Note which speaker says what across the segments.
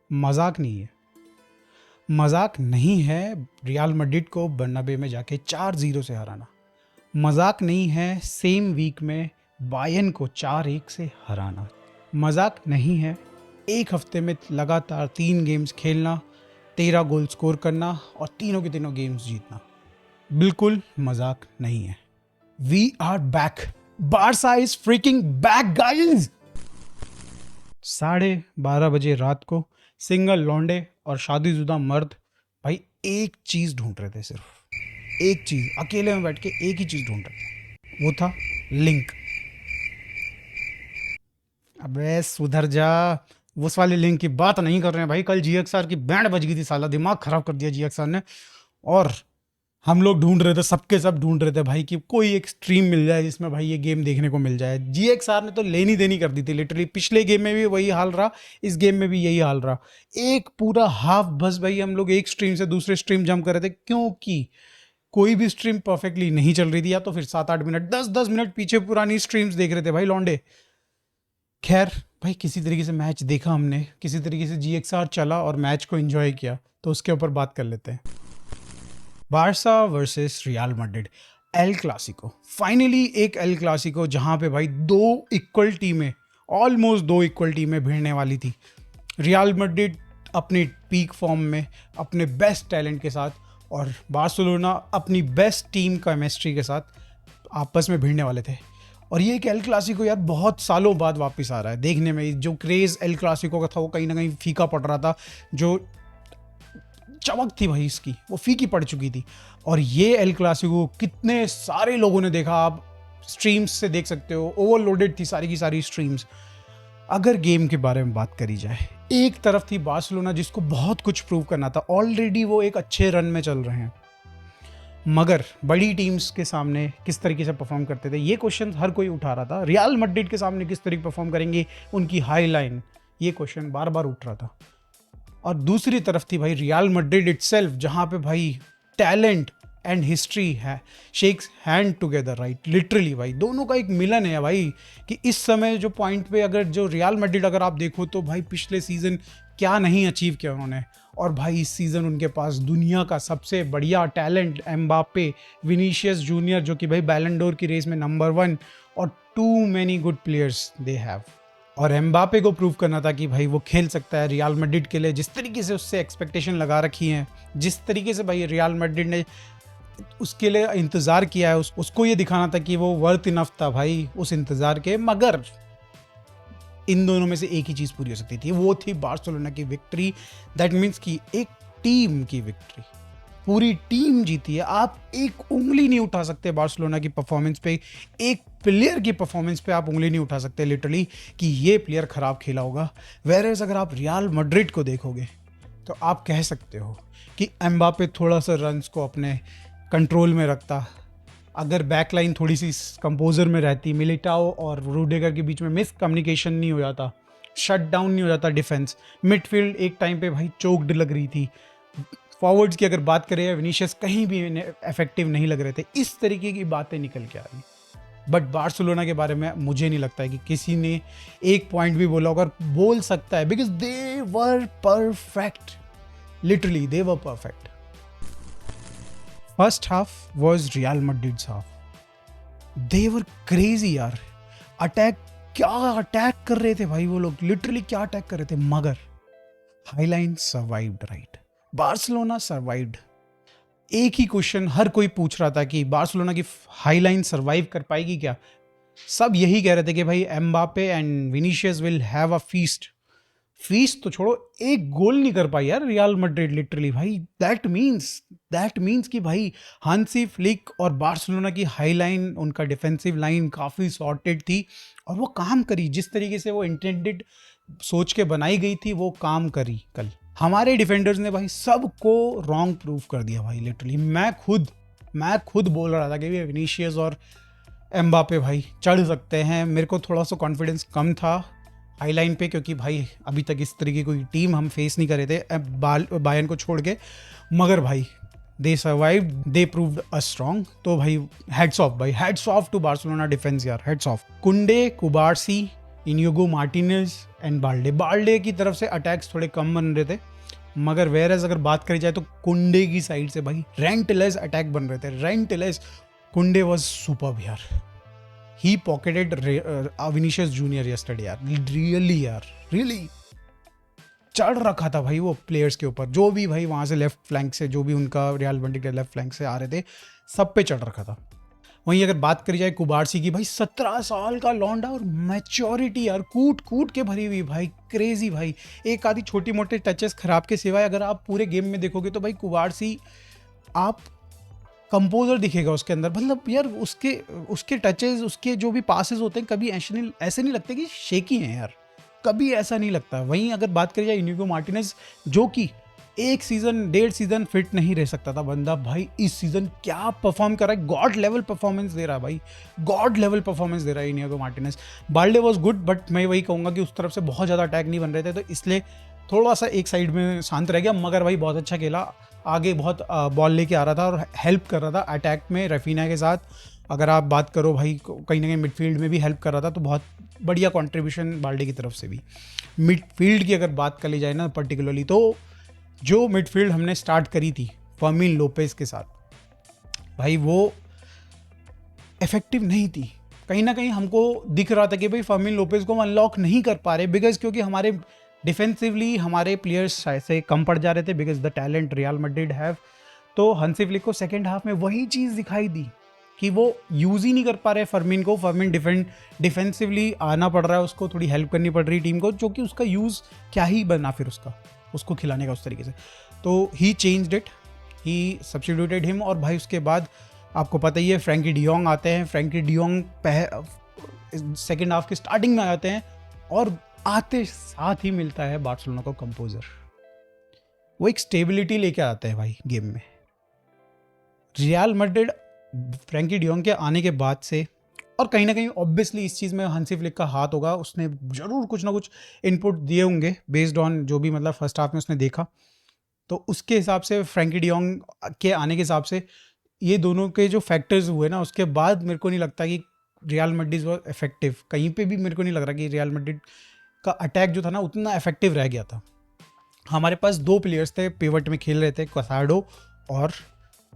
Speaker 1: मजाक नहीं है, मजाक नहीं है रियल मैड्रिड को बर्नाबे में जाके 4-0 से हराना। मजाक नहीं है सेम वीक में बायर्न को 4-1 से हराना। मजाक नहीं है एक हफ्ते में लगातार 3 गेम्स खेलना, 13 गोल स्कोर करना और तीनों के तीनों गेम्स जीतना। बिल्कुल मजाक नहीं है। We are back, Barca is freaking back guys. 12:30 बजे रात को सिंगल लौंडे और शादीशुदा मर्द भाई एक चीज ढूंढ रहे थे, सिर्फ एक चीज, अकेले में बैठ के एक ही चीज ढूंढ रहे थे, वो था लिंक। अबे सुधर जा, उस वाले लिंक की बात नहीं कर रहे हैं भाई। कल जीएक्सआर की बैंड बज गई थी, साला दिमाग खराब कर दिया जीएक्सआर ने। और हम लोग ढूंढ रहे थे, सबके सब ढूंढ रहे थे भाई कि कोई एक स्ट्रीम मिल जाए जिसमें भाई ये गेम देखने को मिल जाए। जीएक्सआर ने तो लेनी देनी कर दी थी लिटरली। पिछले गेम में भी वही हाल रहा, इस गेम में भी यही हाल रहा। एक पूरा हाफ बस भाई हम लोग एक स्ट्रीम से दूसरे स्ट्रीम जंप कर रहे थे, क्योंकि कोई भी स्ट्रीम परफेक्टली नहीं चल रही थी, या तो फिर 7-8 मिनट 10-10 मिनट पीछे पुरानी स्ट्रीम्स देख रहे थे भाई लौंडे। खैर भाई किसी तरीके से मैच देखा हमने, किसी तरीके से जीएक्सआर चला और मैच को एंजॉय किया, तो उसके ऊपर बात कर लेते हैं। Barça versus real Madrid, El Clasico. Finally एक एल क्लासिको जहां पे भाई दो इक्वल टीमें, ऑलमोस्ट दो इक्वल टीमें भिड़ने वाली थी। रियल मैड्रिड अपनी पीक फॉर्म में, अपने बेस्ट टैलेंट के साथ, और बार्सिलोना अपनी बेस्ट टीम केमिस्ट्री के साथ आपस में भिड़ने वाले थे। और ये एक एल क्लासिको यार बहुत सालों बाद वापस आ रहा है देखने में। जो क्रेज़ एल क्लासिको का था वो कहीं ना कहीं फीका पड़ रहा था, जो चमक थी भाई इसकी वो फीकी पड़ चुकी थी। और ये एल क्लासिको कितने सारे लोगों ने देखा, आप स्ट्रीम्स से देख सकते हो, ओवरलोडेड थी सारी की सारी स्ट्रीम्स। अगर गेम के बारे में बात करी जाए, एक तरफ थी बार्सिलोना जिसको बहुत कुछ प्रूव करना था, ऑलरेडी वो एक अच्छे रन में चल रहे हैं, मगर बड़ी टीम्स के सामने किस तरीके से परफॉर्म करते थे ये क्वेश्चन हर कोई उठा रहा था। रियल मैड्रिड के सामने किस तरीके परफॉर्म करेंगे, उनकी हाई लाइन, ये क्वेश्चन बार बार उठ रहा था। और दूसरी तरफ थी भाई रियल मैड्रिड इटसेल्फ, जहां पे भाई टैलेंट एंड हिस्ट्री है, shakes hand together right, literally भाई दोनों का एक मिलन है भाई। कि इस समय जो पॉइंट पे अगर जो रियल मैड्रिड अगर आप देखो तो भाई पिछले सीजन क्या नहीं अचीव किया उन्होंने, और भाई इस सीजन उनके पास दुनिया का सबसे बढ़िया टैलेंट एम्बापे, विनीशियस जूनियर जो कि भाई बैलन डोर की रेस में नंबर 1, और too many good players they have. और एम्बापे को प्रूव करना था कि भाई वो खेल सकता है रियल मैड्रिड के लिए। जिस तरीके से उससे एक्सपेक्टेशन लगा रखी है, जिस तरीके से भाई रियल मैड्रिड ने उसके लिए इंतज़ार किया है, उसको ये दिखाना था कि वो वर्थ इनफ था भाई उस इंतज़ार के। मगर इन दोनों में से एक ही चीज़ पूरी हो सकती थी, वो थी बार्सिलोना की विक्ट्री। दैट मीन्स कि एक टीम की विक्ट्री, पूरी टीम जीती है। आप एक उंगली नहीं उठा सकते बार्सिलोना की परफॉर्मेंस पे, एक प्लेयर की परफॉर्मेंस पे आप उंगली नहीं उठा सकते लिटरली कि ये प्लेयर खराब खेला होगा। वेयरएज़ अगर आप रियल मैड्रिड को देखोगे तो आप कह सकते हो कि एम्बापे थोड़ा सा रन्स को अपने कंट्रोल में रखता, अगर बैकलाइन थोड़ी सी कंपोजर में रहती, मिलिटाओ और रूडिगर के बीच में मिस कम्युनिकेशन नहीं हो जाता, शट डाउन नहीं हो जाता डिफेंस, मिडफील्ड एक टाइम पे भाई चोक्ड लग रही थी, फॉरवर्ड्स की अगर बात करें विनीशियस कहीं भी इफेक्टिव नहीं लग रहे थे, इस तरीके की बातें निकल के आ रही। बट बार्सिलोना के बारे में मुझे नहीं लगता है कि किसी ने एक पॉइंट भी बोला होगा, बोल सकता है, because they were perfect, literally they were perfect. First half was real Madrid's half, they were crazy यार। अटैक, क्या अटैक कर रहे थे भाई वो लोग, लिटरली क्या अटैक कर रहे थे। मगर highline survived right, Barcelona survived. एक ही क्वेश्चन हर कोई पूछ रहा था कि बार्सिलोना की हाईलाइन सर्वाइव कर पाएगी क्या। सब यही कह रहे थे कि भाई Mbappe and Vinicius will have a feast. Feast तो छोड़ो, एक गोल नहीं कर पाई यार रियल मैड्रिड लिटरली भाई। दैट मीन्स कि भाई हांसी फ्लिक और बार्सिलोना की हाई लाइन, उनका डिफेंसिव लाइन काफ़ी सॉर्टेड थी और वो काम करी जिस तरीके से वो इंटेंडेड सोच के बनाई गई थी, वो काम करी। कल हमारे डिफेंडर्स ने भाई सबको रॉन्ग प्रूफ कर दिया भाई लिटरली। मैं खुद बोल रहा था कि विनीशियस और एम्बापे भाई चढ़ सकते हैं। मेरे को थोड़ा सा कॉन्फिडेंस कम था हाईलाइन पे, क्योंकि भाई अभी तक इस तरीके की कोई टीम हम फेस नहीं करे थे बायर्न को छोड़ के। मगर भाई they survived, they proved a strong. तो भाई heads off to Barcelona defence यार, heads off. Kounde, Cubarsi, Inigo Martinez and Balde की तरफ से अटैक्स थोड़े कम बन रहे थे, मगर वेरएज अगर बात करी जाए तो कुंडे की साइड से भाई रेंटलेस अटैक बन रहे थे, रेंटलेस। कुंडे वाज सुपर्ब यार, ही पॉकेटेड विनीशियस जूनियर यस्टरडे यार, रियली चढ़ रखा था भाई वो प्लेयर्स के ऊपर, जो भी भाई वहाँ से लेफ्ट फ्लैंक से, जो भी उनका रियल मैड्रिड के लेफ्ट फ्लैंक से आ रहे थे, सब पे चढ़ रखा था। वहीं अगर बात करी जाए कुबारसी की, भाई 17 साल का लौंडा और मैच्योरिटी यार, कूट कूट के भरी हुई भाई, क्रेजी भाई। एक आधी छोटी मोटे टचेस खराब के सिवाय अगर आप पूरे गेम में देखोगे तो भाई कुबारसी आप कंपोजर दिखेगा उसके अंदर, मतलब यार उसके टचेस, उसके जो भी पासेस होते हैं कभी ऐसे नहीं लगते कि शेकी हैं यार, कभी ऐसा नहीं लगता। वहीं अगर बात करी जाए इनिगो मार्टिनेज, जो कि 1-1.5 सीजन फिट नहीं रह सकता था बंदा, भाई इस सीजन क्या परफॉर्म कर रहा है, गॉड लेवल परफॉर्मेंस दे रहा है भाई, गॉड लेवल परफॉर्मेंस दे रहा है Inigo Martinez. Balde was good, but मैं वही कहूँगा कि उस तरफ से बहुत ज़्यादा अटैक नहीं बन रहे थे, तो इसलिए थोड़ा सा एक साइड में शांत रह गया, मगर भाई बहुत अच्छा खेला, आगे बहुत बॉल लेके आ रहा था और हेल्प कर रहा था अटैक में रफीना के साथ। अगर आप बात करो भाई कहीं ना कहीं मिडफील्ड में भी हेल्प कर रहा था, तो बहुत बढ़िया कंट्रीब्यूशन बाल्डे की तरफ से भी। मिडफील्ड की अगर बात कर ली जाए ना पर्टिकुलरली, तो जो मिडफील्ड हमने स्टार्ट करी थी फर्मिन लोपेज के साथ, भाई वो इफेक्टिव नहीं थी। कहीं ना कहीं हमको दिख रहा था कि भाई फर्मिन लोपेज को हम अनलॉक नहीं कर पा रहे, बिकॉज क्योंकि हमारे डिफेंसिवली हमारे प्लेयर्स ऐसे कम पड़ जा रहे थे, because the talent real Madrid have. तो हंसी फ्लिक को सेकेंड हाफ में वही चीज़ दिखाई दी कि वो यूज़ ही नहीं कर पा रहे फर्मिन को। फर्मिन डिफेंसिवली आना पड़ रहा है, उसको थोड़ी हेल्प करनी पड़ रही टीम को, जो कि उसका यूज़ क्या ही बना फिर उसको खिलाने का उस तरीके से। तो he changed it, he substituted him. और भाई उसके बाद आपको पता ही है फ्रैंकी डियोंग आते हैं। फ्रैंकी डियोंग सेकेंड हाफ के स्टार्टिंग में आते हैं और आते साथ ही मिलता है बार्सिलोना को कंपोजर। वो एक स्टेबिलिटी लेके आते हैं भाई गेम में। रियल मैड्रिड फ्रैंकी डियोंग के आने के बाद से, और कहीं ना कहीं ऑब्वियसली इस चीज़ में हांसी फ्लिक का हाथ होगा, उसने ज़रूर कुछ ना कुछ इनपुट दिए होंगे बेस्ड ऑन जो भी मतलब फर्स्ट हाफ में उसने देखा, तो उसके हिसाब से फ्रैंकी डियोंग के आने के हिसाब से ये दोनों के जो फैक्टर्स हुए ना, उसके बाद मेरे को नहीं लगता कि रियल मैड्रिड वाज इफेक्टिव। कहीं पे भी मेरे को नहीं लग रहा कि रियल मैड्रिड का अटैक जो था ना उतना इफेक्टिव रह गया था। हमारे पास 2 प्लेयर्स थे पिवट में खेल रहे थे, कसाडो और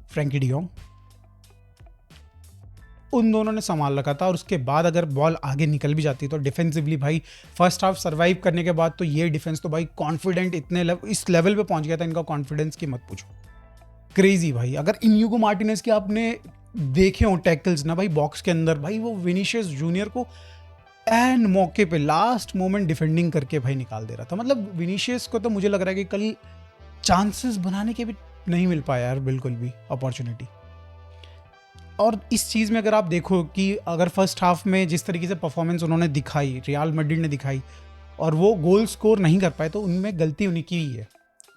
Speaker 1: फ्रैंकी डियोंग, उन दोनों ने संभाल रखा था। और उसके बाद अगर बॉल आगे निकल भी जाती तो डिफेंसिवली भाई फर्स्ट हाफ सर्वाइव करने के बाद तो ये डिफेंस तो भाई कॉन्फिडेंट इस लेवल पे पहुंच गया था इनका कॉन्फिडेंस की मत पूछो, क्रेजी भाई। अगर इनिगो मार्टिनेज के आपने देखे हो टैकल्स ना भाई बॉक्स के अंदर, भाई वो विनीशियस जूनियर को एंड मौके पे लास्ट मोमेंट डिफेंडिंग करके भाई निकाल दे रहा था। मतलब विनीशियस को तो मुझे लग रहा है कि कल चांसेस बनाने के भी नहीं मिल पाया यार, बिल्कुल भी अपॉर्चुनिटी। और इस चीज़ में अगर आप देखो कि अगर फर्स्ट हाफ में जिस तरीके से परफॉर्मेंस उन्होंने दिखाई, रियल मैड्रिड ने दिखाई, और वो गोल स्कोर नहीं कर पाए, तो उनमें गलती उन्हीं की ही है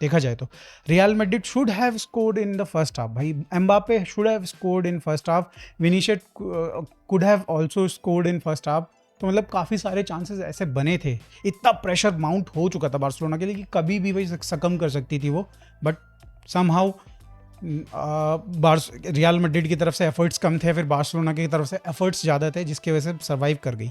Speaker 1: देखा जाए तो। Real Madrid should have scored in the first half भाई, Mbappe should have scored in first half, Vinicius could have also scored in first half. तो मतलब काफ़ी सारे चांसेस ऐसे बने थे, इतना प्रेशर माउंट हो चुका था बार्सिलोना के लिए कि कभी भी भाई सकम कर सकती थी वो, बट समहाउ रियल मैड्रिड की तरफ से एफर्ट्स कम थे, फिर बार्सिलोना की तरफ से एफर्ट्स ज़्यादा थे, जिसकी वजह से सर्वाइव कर गई।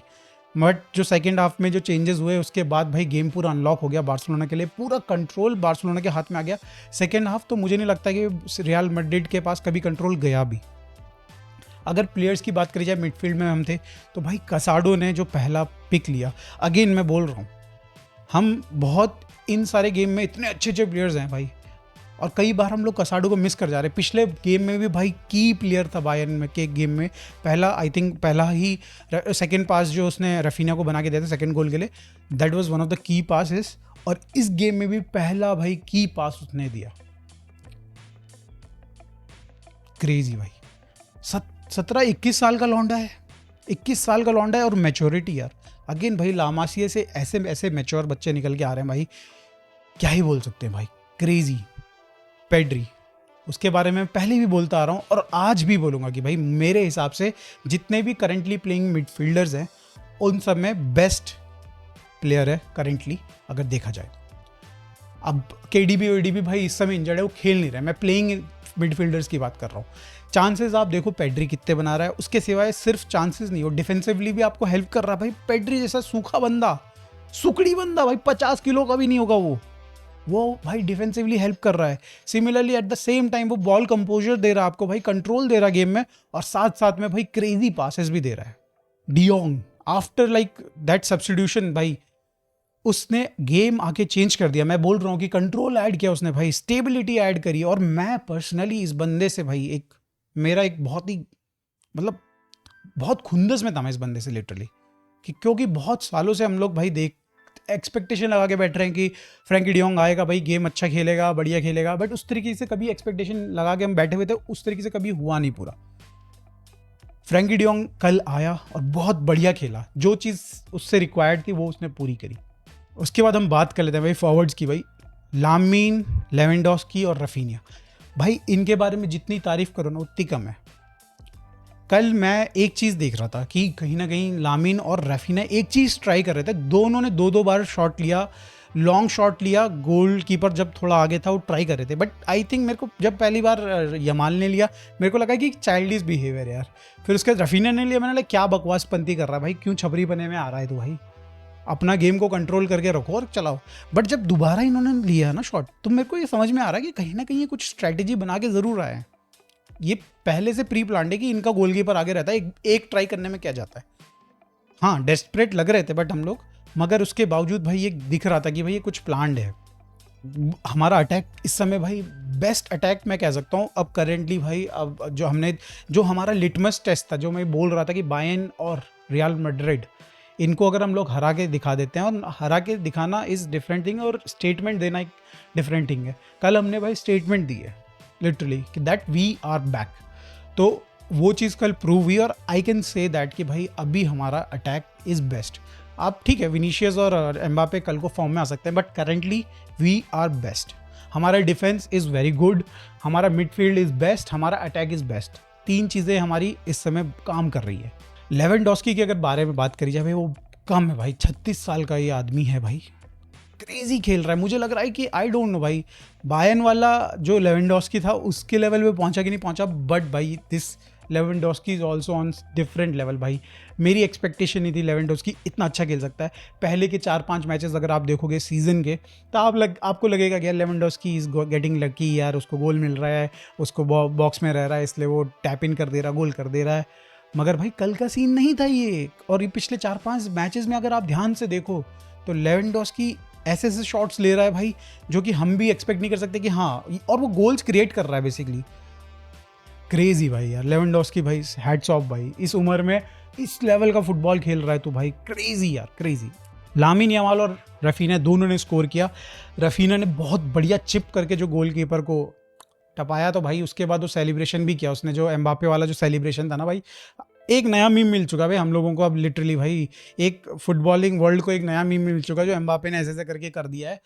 Speaker 1: बट जो सेकेंड हाफ में जो चेंजेस हुए उसके बाद भाई गेम पूरा अनलॉक हो गया बार्सिलोना के लिए, पूरा कंट्रोल बार्सिलोना के हाथ में आ गया सेकेंड हाफ। तो मुझे नहीं लगता कि रियल मैड्रिड के पास कभी कंट्रोल गया भी। अगर प्लेयर्स की बात करी जाए मिडफील्ड में हम थे तो भाई कसाडो ने जो पहला पिक लिया, अगेन मैं बोल रहा हूँ हम बहुत इन सारे गेम में इतने अच्छे अच्छे प्लेयर्स हैं भाई, और कई बार हम लोग कसाडो को मिस कर जा रहे हैं। पिछले गेम में भी भाई की प्लेयर था बायर्न में के गेम में, पहला ही सेकंड पास जो उसने रफीना को बना के दिया था सेकंड गोल के लिए, that was one of the key passes. और इस गेम में भी पहला भाई की पास उसने दिया, क्रेजी भाई। 17-21 साल का लौंडा है, 21 साल का लौंडा है, और मैच्योरिटी यार अगेन भाई लामासिया से ऐसे मैच्योर बच्चे निकल के आ रहे हैं भाई, क्या ही बोल सकते हैं भाई, क्रेजी। पेड्री, उसके बारे में पहले भी बोलता आ रहा हूँ और आज भी बोलूँगा कि भाई मेरे हिसाब से जितने भी करंटली प्लेइंग मिडफील्डर्स हैं उन सब में बेस्ट प्लेयर है करंटली अगर देखा जाए। अब केडीबी भाई इस समय इंजर्ड है, वो खेल नहीं रहा है, मैं प्लेइंग मिडफील्डर्स की बात कर रहा हूँ। चांसेस आप देखो पेड्री कितने बना रहा है, उसके सिवाय सिर्फ चांसेस नहीं, वो डिफेंसिवली भी आपको हेल्प कर रहा है भाई। पेड्री जैसा सूखा बंदा, सुकड़ी बंदा भाई, 50 किलो का भी नहीं होगा वो भाई डिफेंसिवली हेल्प कर रहा है। Similarly at the same time वो बॉल कंपोजर दे रहा है आपको भाई, कंट्रोल दे रहा है गेम में, और साथ साथ में भाई क्रेजी पासेस भी दे रहा है। De Jong after like that substitution भाई, उसने गेम आके चेंज कर दिया। मैं बोल रहा हूँ कि कंट्रोल ऐड किया उसने भाई, स्टेबिलिटी ऐड करी। और मैं पर्सनली इस बंदे से भाई मेरा एक बहुत ही मतलब बहुत खुंदस में था मैं इस बंदे से लिटरली, क्योंकि बहुत सालों से हम लोग भाई एक्सपेक्टेशन लगा के बैठ रहे हैं कि फ्रैंकी डियोंग आएगा भाई, गेम अच्छा खेलेगा, बढ़िया खेलेगा, बट उस तरीके से कभी एक्सपेक्टेशन लगा के हम बैठे हुए थे, उस तरीके से कभी हुआ नहीं पूरा। फ्रैंकी डियोंग कल आया और बहुत बढ़िया खेला, जो चीज़ उससे रिक्वायर्ड थी वो उसने पूरी करी। उसके बाद हम बात कर लेते हैं भाई फॉरवर्ड्स की। भाई लामीन, लेवेंडोस्की और रफीनिया, भाई इनके बारे में जितनी तारीफ करो ना उतनी कम है। कल मैं एक चीज़ देख रहा था कि कहीं ना कहीं लामीन और रफीनिया एक चीज़ ट्राई कर रहे थे, दोनों ने दो बार शॉट लिया, लॉन्ग शॉट लिया, गोल कीपर जब थोड़ा आगे था वो ट्राई कर रहे थे। बट आई थिंक मेरे को जब पहली बार यमाल ने लिया मेरे को लगा कि चाइल्डिश बिहेवियर यार। फिर उसके बाद रफीनिया ने लिया, मैंने लगा क्या बकवास पंती कर रहा है भाई, क्यों छबरी बने में आ रहा है तो भाई, अपना गेम को कंट्रोल करके रखो और चलाओ। बट जब दोबारा इन्होंने लिया ना शॉट, तो मेरे को ये समझ में आ रहा है कि कहीं ना कहीं ये कुछ स्ट्रैटेजी बना के ज़रूर आए हैं। ये पहले से प्री प्लान्ड है कि इनका गोलकीपर आगे रहता है, एक ट्राई करने में क्या जाता है। हाँ डेस्परेट लग रहे थे बट हम लोग, मगर उसके बावजूद भाई ये दिख रहा था कि भाई ये कुछ प्लान्ड है। हमारा अटैक इस समय भाई बेस्ट अटैक मैं कह सकता हूँ अब करेंटली भाई। अब जो हमारा लिटमस टेस्ट था, जो मैं बोल रहा था कि बायर्न और रियल मैड्रिड, इनको अगर हम लोग हरा के दिखा देते हैं, और हरा के दिखाना इज़ डिफरेंट थिंग और स्टेटमेंट देना एक डिफरेंट थिंग है। कल हमने भाई स्टेटमेंट दी है लिटरली कि दैट वी आर बैक, तो वो चीज़ कल प्रूव हुई। और आई कैन से दैट कि भाई अभी हमारा अटैक इज़ बेस्ट। आप ठीक है विनीशियस और एम्बापे कल को फॉर्म में आ सकते हैं, but currently we are best. हमारा डिफेंस इज़ वेरी गुड, हमारा मिडफील्ड इज़ बेस्ट, हमारा अटैक इज़ बेस्ट। तीन चीज़ें हमारी इस समय काम कर रही है। लेवेंडोस्की की अगर बारे में बात करी जाए भाई, वो कम है भाई, 36 साल का ये आदमी है भाई, क्रेजी खेल रहा है। मुझे लग रहा है कि आई डोंट नो भाई बायर्न वाला जो लेवेंडोस्की था उसके लेवल पे पहुंचा कि नहीं पहुंचा, बट भाई this Lewandowski is also on different level. भाई मेरी एक्सपेक्टेशन नहीं थी लेवेंडोस्की इतना अच्छा खेल सकता है। पहले के 4-5 मैचेस अगर आप देखोगे सीजन के, तो आपको लगेगा कि यार लेवेंडोस्की इज गेटिंग लकी, यार उसको गोल मिल रहा है, उसको बॉक्स में रह रहा है इसलिए वो टैप इन कर दे रहा, गोल कर दे रहा है। मगर भाई कल का सीन नहीं था ये। और ये पिछले 4-5 मैचेस में अगर आप ध्यान से देखो तो लेवेंडोस्की ऐसे शॉट्स ले रहा है भाई जो कि हम भी एक्सपेक्ट नहीं कर सकते कि हाँ, और वो गोल्स क्रिएट कर रहा है बेसिकली। क्रेजी भाई यार लेवेंडोस्की भाई, हैट्स ऑफ भाई, इस उम्र में इस लेवल का फुटबॉल खेल रहा है तो भाई क्रेजी यार क्रेजी। लामिन यमाल और रफीना दोनों ने स्कोर किया। रफीना ने बहुत बढ़िया चिप करके जो गोलकीपर को टपाया, तो भाई उसके बाद वो सेलिब्रेशन भी किया उसने, जो एम्बापे वाला जो सेलिब्रेशन था ना भाई, एक नया मीम मिल चुका भाई हम लोगों को अब लिटरली भाई, एक फुटबॉलिंग वर्ल्ड को एक नया मीम मिल चुका जो एम्बापे ने ऐसे ऐसे करके कर दिया है।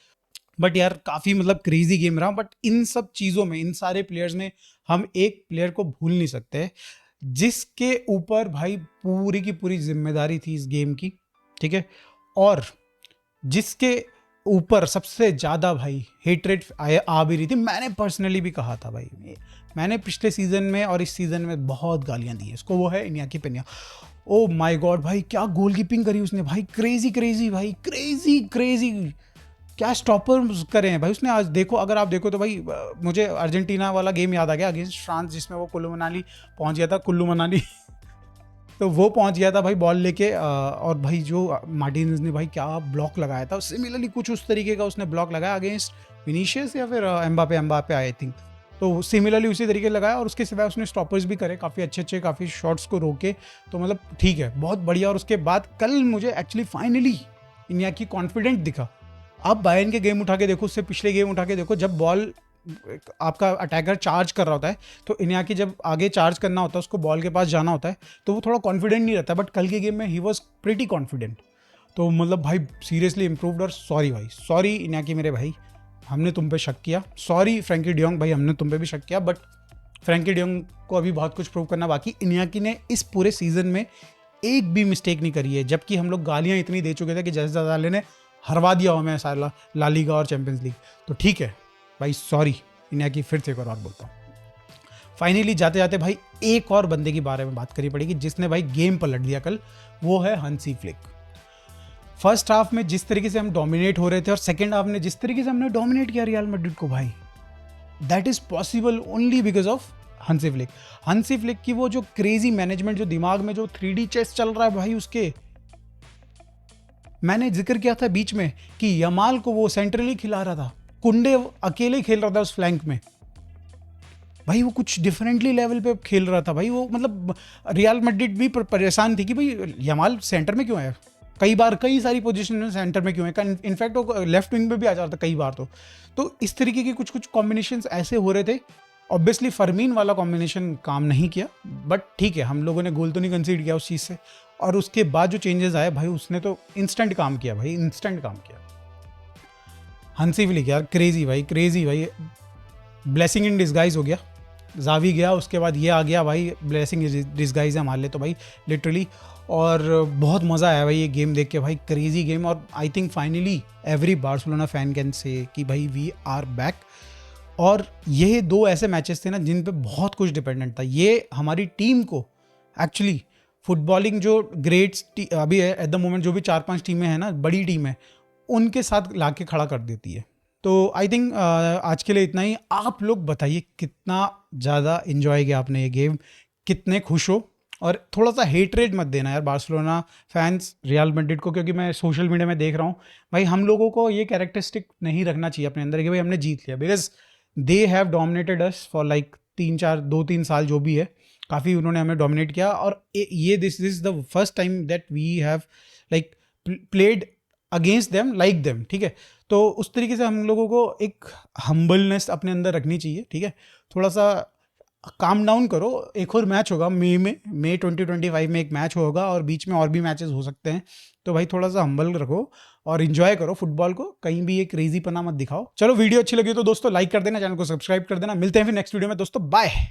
Speaker 1: बट यार काफ़ी मतलब क्रेजी गेम रहा। बट इन सब चीज़ों में, इन सारे प्लेयर्स में हम एक प्लेयर को भूल नहीं सकते जिसके ऊपर भाई पूरी की पूरी जिम्मेदारी थी इस गेम की, ठीक है, और जिसके ऊपर सबसे ज़्यादा भाई हेटरेट आ भी रही थी। मैंने पर्सनली भी कहा था भाई, मैंने पिछले सीज़न में और इस सीज़न में बहुत गालियाँ दी है इसको, वो है इनियाकी पेन्या। ओ माय गॉड भाई क्या गोलकीपिंग करी उसने भाई, क्रेजी क्रेजी भाई, क्रेजी क्रेजी, क्या स्टॉपर करे हैं भाई उसने। आज देखो, अगर आप देखो तो भाई मुझे अर्जेंटीना वाला गेम याद आ गया अगेंस्ट फ्रांस, जिसमें वो कुल्लू मनाली पहुँच गया था, कुल्लू मनाली तो वो पहुंच गया था भाई बॉल लेके, और भाई जो मार्टिनेज ने भाई क्या ब्लॉक लगाया था, सिमिलरली कुछ उस तरीके का उसने ब्लॉक लगाया अगेंस्ट विनीशियस या फिर एम्बापे आई थिंक, तो सिमिलरली उसी तरीके लगाया। और उसके सिवाय उसने स्टॉपर्स भी करे काफ़ी अच्छे काफ़ी शॉट्स को रोके, तो मतलब ठीक है बहुत बढ़िया। और उसके बाद कल मुझे एक्चुअली फाइनली इनियाकी कॉन्फिडेंट दिखा। आप बायर्न के गेम उठा के देखो, उससे पिछले गेम उठा के देखो, जब बॉल आपका अटैकर चार्ज कर रहा होता है तो इनियाकी जब आगे चार्ज करना होता है, उसको बॉल के पास जाना होता है, तो वो थोड़ा कॉन्फिडेंट नहीं रहता। बट कल के गेम में ही वॉज प्रीटी कॉन्फिडेंट। तो मतलब भाई सीरियसली इम्प्रूव्ड। और सॉरी भाई, सॉरी इनियाकी मेरे भाई, हमने तुम पे शक किया। सॉरी फ्रैंकी डियोंग भाई, हमने तुम पे भी शक किया, बट फ्रैंकी डियोंग को अभी बहुत कुछ प्रूव करना बाकी। इनियाकी ने इस पूरे सीजन में एक भी मिस्टेक नहीं करी है, जबकि हम लोग गालियाँ इतनी दे चुके थे कि जैसे ज़ाले ने हरवा दिया हमें सारा ला लीगा और चैंपियंस लीग। तो ठीक है भाई, सॉरी इनियाकी, फिर से एक और बोलता हूँ। फाइनली जाते जाते भाई एक और बंदे के बारे में बात करनी पड़ेगी जिसने भाई गेम पलट दिया कल, वो है हांसी फ्लिक। फर्स्ट हाफ में जिस तरीके से हम डोमिनेट हो रहे थे और सेकेंड हाफ में जिस तरीके से हमने डोमिनेट किया रियल मैड्रिड को भाई, that is possible only because of Hansi Flick. Hansi Flick की वो जो क्रेजी मैनेजमेंट, जो दिमाग में जो 3D चेस चल रहा है भाई उसके, मैंने जिक्र किया था बीच में कि यमाल को वो सेंट्रली खिला रहा था, कुंडे अकेले खेल रहा था उस फ्लैंक में भाई, वो कुछ डिफरेंटली लेवल पे खेल रहा था भाई वो। मतलब रियल मैड्रिड भी परेशान थी कि भाई यमाल सेंटर में क्यों है, कई बार कई सारी पोजीशन में सेंटर में क्यों है, इनफैक्ट वो लेफ्ट विंग में भी आ जाता था कई बार। तो इस तरीके के कुछ कुछ कॉम्बिनेशंस ऐसे हो रहे थे। ऑब्वियसली फरमीन वाला कॉम्बिनेशन काम नहीं किया, बट ठीक है, हम लोगों ने गोल तो नहीं कंसीड किया उस चीज़ से। और उसके बाद जो चेंजेस आए भाई, उसने तो इंस्टेंट काम किया भाई, इंस्टेंट काम किया। हांसी फ्लिक यार क्रेजी भाई, ब्लेसिंग इन डिस्गाइज हो गया। जावी गया, उसके बाद ये आ गया भाई, ब्लेसिंग डिस्गाइज है हमारे लिए तो भाई लिटरली। और बहुत मज़ा आया भाई ये गेम देख के भाई, क्रेजी गेम। और I think finally every Barcelona fan can say कि भाई वी आर बैक। और ये दो ऐसे मैचेस थे ना जिन पे बहुत कुछ डिपेंडेंट था। ये हमारी टीम को एक्चुअली फुटबॉलिंग जो ग्रेट्स अभी है एट द मोमेंट, जो भी 4-5 टीमें हैं ना, बड़ी टीम है, उनके साथ ला के खड़ा कर देती है। तो आई थिंक आज के लिए इतना ही। आप लोग बताइए कितना ज़्यादा इन्जॉय किया आपने ये गेम, कितने खुश हो। और थोड़ा सा हेटरेट मत देना यार बार्सिलोना फैंस रियल मैड्रिड को, क्योंकि मैं सोशल मीडिया में देख रहा हूँ भाई, हम लोगों को ये कैरेक्टरिस्टिक नहीं रखना चाहिए अपने अंदर कि भाई हमने जीत लिया, because they have dominated us for like 2-3 साल जो भी है, काफ़ी उन्होंने हमें डोमिनेट किया। और ये this is the first time that we have like played against them like them, ठीक है। तो उस तरीके से हम लोगों को एक हम्बलनेस अपने अंदर रखनी चाहिए, ठीक है। थोड़ा सा काम डाउन करो। एक और मैच होगा मई 2025 में एक मैच होगा, और बीच में और भी मैचेस हो सकते हैं। तो भाई थोड़ा सा हम्बल रखो और इन्जॉय करो फुटबॉल को, कहीं भी ये क्रेजी पना मत दिखाओ। चलो वीडियो अच्छी लगी तो दोस्तों लाइक कर देना, चैनल को सब्सक्राइब कर देना। मिलते हैं फिर नेक्स्ट वीडियो में दोस्तों, बाय।